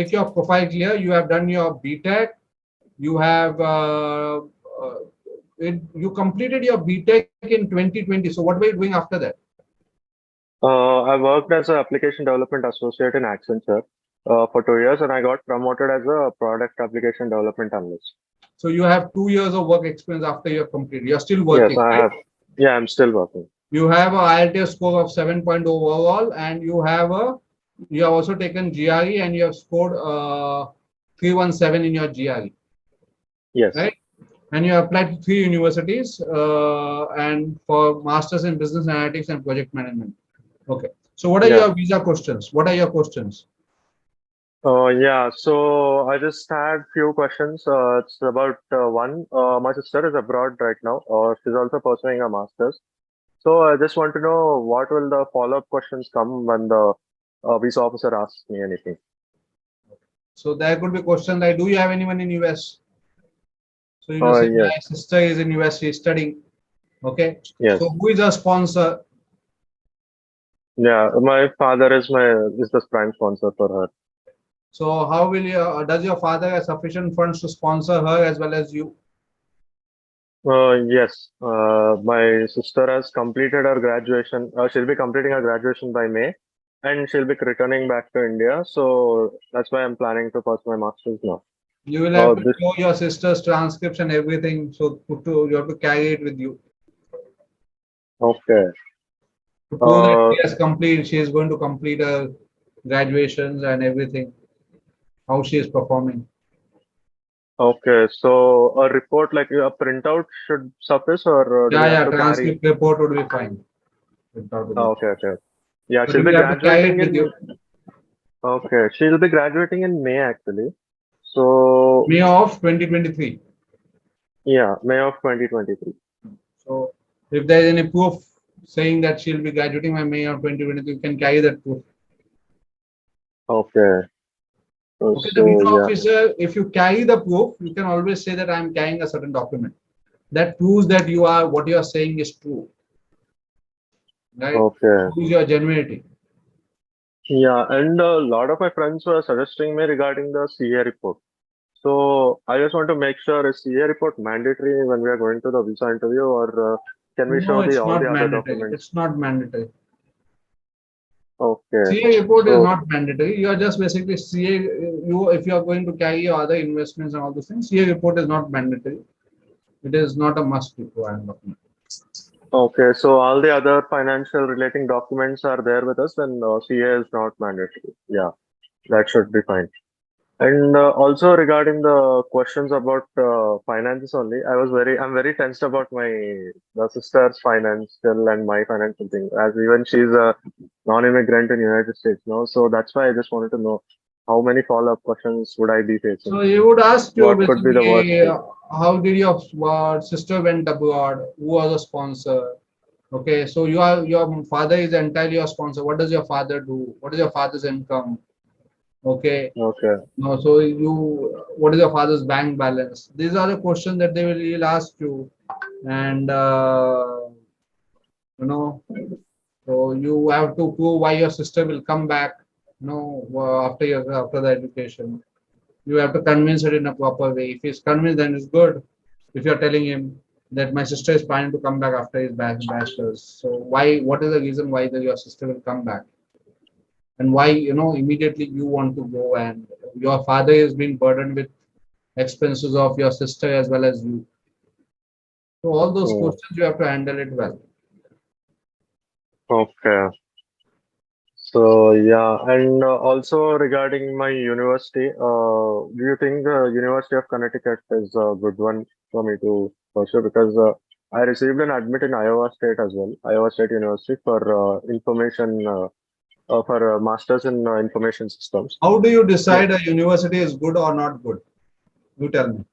make your profile clear, you have done your BTech, you have you completed your BTech in 2020. So what were you doing after that? I worked as an application development associate in Accenture for 2 years, and I got promoted as a product application development analyst. So you have 2 years of work experience after you're completed. You're still Yes, working, I right? have. Yeah, I'm still working. You have a IELTS score of 7.0 overall, and you have also taken GRE and you have scored 317 in your GRE, Yes. right? And you applied to 3 universities and for masters in business analytics and project management. Okay. So what are Yeah. your visa questions? What are your questions? Yeah, so I just had few questions. It's about one. My sister is abroad right now. She's also pursuing a master's. So I just want to know what will the follow-up questions come when the visa officer asks me anything. So there could be questions like, do you have anyone in US? So you know, say Yes, my sister is in US, she's studying. Okay. yes. So who is a sponsor? Yeah, my father is the prime sponsor for her. So how will you, does your father have sufficient funds to sponsor her as well as you? Yes, my sister has completed her graduation. She'll be completing her graduation by May, and she'll be returning back to India. So that's why I'm planning to pursue my master's now. You will have to This show your sister's transcripts and everything. So you have to carry it with you Okay. to prove that she is going to complete her graduations and everything, how she is performing. Okay. So a report like a printout should suffice, or do we have to carry? Transcript report would be fine. Okay, okay. Yeah, But she'll you be have to carry it graduating with you. in. Okay, she'll be graduating in May actually. So May of 2023. yeah, May of 2023. So if there is any proof saying that she'll be graduating by May of 2023, you can carry that proof. Okay. Okay, the visa Yeah. officer, if you carry the proof, you can always say that I'm carrying a certain document that proves that what you are saying is true, right? Okay. Proves your genuinity. Yeah, and a lot of my friends were suggesting me regarding the CA report. So I just want to make sure, is CA report mandatory when we are going to the visa interview, or can we No, show it's all not the other mandatory. documents? It's not mandatory. Okay. CA report is So not mandatory. You are just basically CA. If you are going to carry your other investments and all those things, CA report is not mandatory. It is not a must required document. okay, so all the other financial relating documents are there with us, then CA is not mandatory. Yeah, that should be fine. And also regarding the questions about finances only, I'm very tensed about the sister's financial and my financial thing, as even she's a non-immigrant in United States, no? So that's why I just wanted to know how many follow-up questions would I be facing? So you would ask you What could be the worst basically, thing? how did your sister went abroad? Who was a sponsor? Okay, so your father is entirely your sponsor. What does your father do? What is your father's income? Okay, Okay, no, so what is your father's bank balance? These are the questions that will ask you, and you know, so you have to prove why your sister will come back. After the education, you have to convince her in a proper way. If he's convinced, then it's good. If you're telling him that my sister is planning to come back after his bachelor's, so what is the reason why your sister will come back? And why, immediately you want to go, and your father is being burdened with expenses of your sister as well as you. So all those Hmm. questions you have to handle it well. Okay. So yeah, and also regarding my university, do you think the University of Connecticut is a good one for me to pursue? Because I received an admit in Iowa State as well, Iowa State University for masters in information systems. How do you So, decide a university is good or not good? You tell me.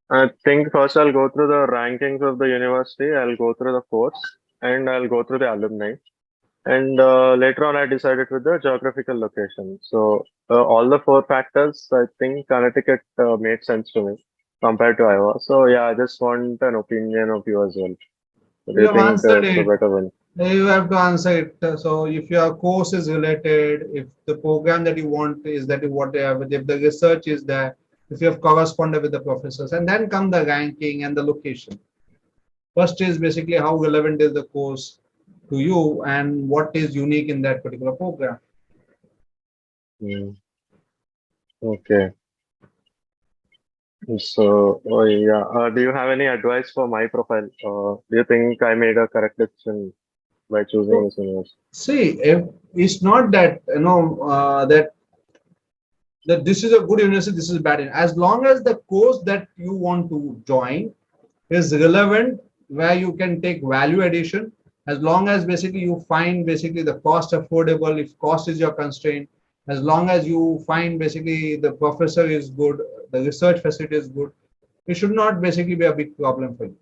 I think first I'll go through the rankings of the university, I'll go through the course, and I'll go through the alumni. And later on, I decided with the geographical location. So all the four factors, I think Connecticut made sense to me compared to Iowa. So yeah, I just want an opinion of you as well. Do We you have think answered it's a it. better one? You have to answer it. So if your course is related, if the program that you want is that whatever, if the research is there, if you have corresponded with the professors, and then come the ranking and the location. First is basically how relevant is the course to you and what is unique in that particular program. Mm, okay. So, oh yeah. Do you have any advice for my profile? Do you think I made a correct decision by choosing So this university? see, if it's not that that this is a good university, this is bad. As long as the course that you want to join is relevant, where you can take value addition, as long as basically you find basically the cost affordable, if cost is your constraint, as long as you find basically the professor is good, the research facility is good, it should not basically be a big problem for you.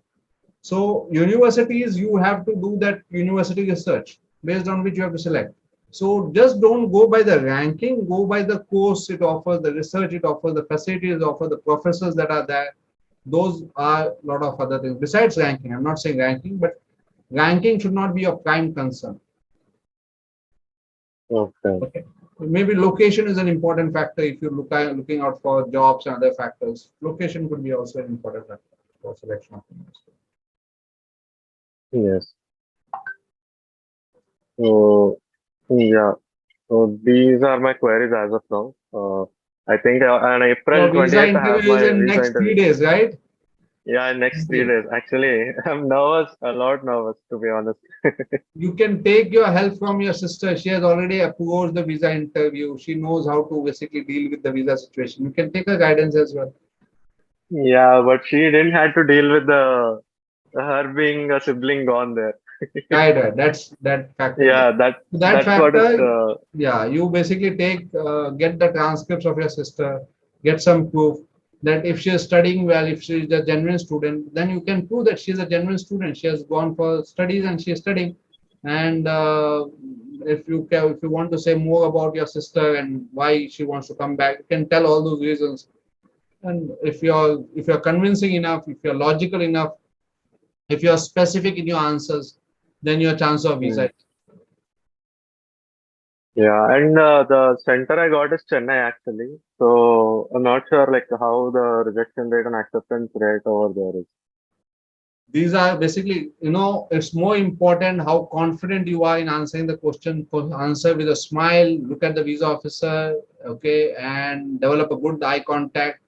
So universities, you have to do that university research based on which you have to select. So just don't go by the ranking, go by the course it offers, the research it offers, the facilities it offers, the professors that are there. Those are a lot of other things besides ranking. I'm not saying ranking, but ranking should not be your prime concern. Okay. Okay. Maybe location is an important factor if you looking out for jobs and other factors. Location could be also an important factor for selection of university. Yes. So, yeah. So these are my queries as of now. I think on April Your visa 20th, I have interview is my in visa next three interview. days, right? Yeah, next 3 days. Actually, I'm nervous, a lot nervous, to be honest. You can take your help from your sister. She has already approached the visa interview. She knows how to basically deal with the visa situation. You can take her guidance as well. Yeah, but she didn't have to deal with the her being a sibling gone there. Guide her. That's that factor is there. Yeah, That that's what it. factor, yeah, you basically get the transcripts of your sister, get some proof that if she is studying well, if she is a genuine student, then you can prove that she is a genuine student. She has gone for studies and she is studying. And if you want to say more about your sister and why she wants to come back, you can tell all those reasons. And if you're convincing enough, if you're logical enough, if you're specific in your answers, then your chance of Hmm. visa. Yeah, and the center I got is Chennai actually. So I'm not sure like how the rejection rate and acceptance rate over there is. These are basically, it's more important how confident you are in answering the question. Answer with a smile, look at the visa officer, okay, and develop a good eye contact.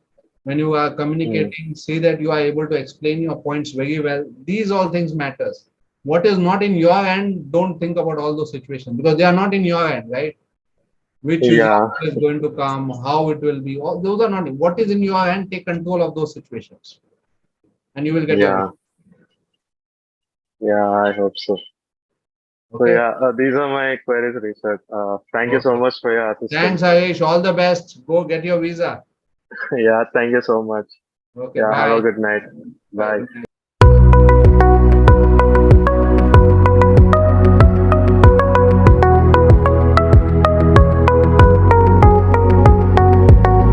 When you are Hmm. communicating, see that you are able to explain your points very well. These all things matters. What is not in your hand, don't think about all those situations because they are not in your hand, right? Which visa Yeah, officer is going to come, how it will be, all those are not. What is in your hand, take control of those situations, and you will get your visa. yeah, yeah, I hope so. So Okay. yeah, these are my queries, research. Thank you so Okay. much for your Thanks, assistance. Harish. All the best. Go get your visa. Yeah, thank you so much. Okay, Yeah, have a bye. good night. Bye. Bye. Good night.